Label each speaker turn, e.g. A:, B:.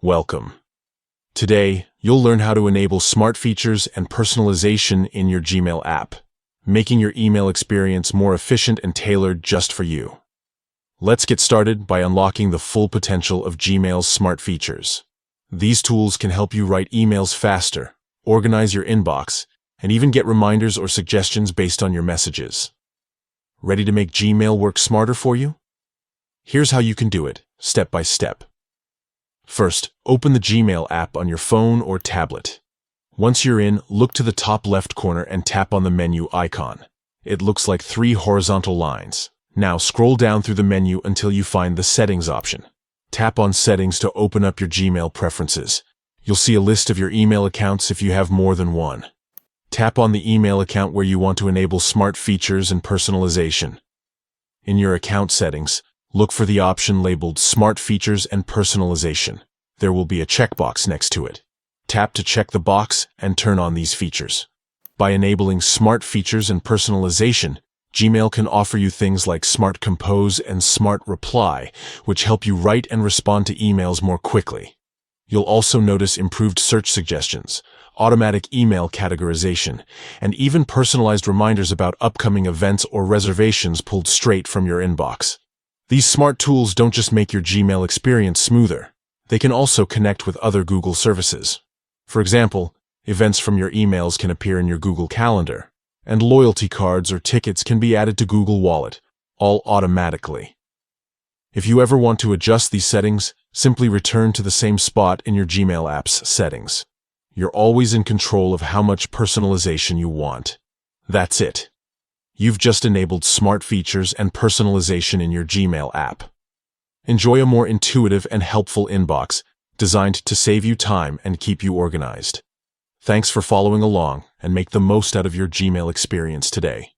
A: Welcome. Today, you'll learn how to enable smart features and personalization in your Gmail app, making your email experience more efficient and tailored just for you. Let's get started by unlocking the full potential of Gmail's smart features. These tools can help you write emails faster, organize your inbox, and even get reminders or suggestions based on your messages. Ready to make Gmail work smarter for you? Here's how you can do it, step by step. First, open the Gmail app on your phone or tablet. Once you're in, look to the top left corner and tap on the menu icon. It looks like 3 horizontal lines. Now scroll down through the menu until you find the Settings option. Tap on Settings to open up your Gmail preferences. You'll see a list of your email accounts if you have more than one. Tap on the email account where you want to enable smart features and personalization. In your account settings, look for the option labeled Smart Features and Personalization. There will be a checkbox next to it. Tap to check the box and turn on these features. By enabling smart features and personalization, Gmail can offer you things like Smart Compose and Smart Reply, which help you write and respond to emails more quickly. You'll also notice improved search suggestions, automatic email categorization, and even personalized reminders about upcoming events or reservations pulled straight from your inbox. These smart tools don't just make your Gmail experience smoother, they can also connect with other Google services. For example, events from your emails can appear in your Google Calendar, and loyalty cards or tickets can be added to Google Wallet, all automatically. If you ever want to adjust these settings, simply return to the same spot in your Gmail app's settings. You're always in control of how much personalization you want. That's it. You've just enabled smart features and personalization in your Gmail app. Enjoy a more intuitive and helpful inbox, designed to save you time and keep you organized. Thanks for following along, and make the most out of your Gmail experience today.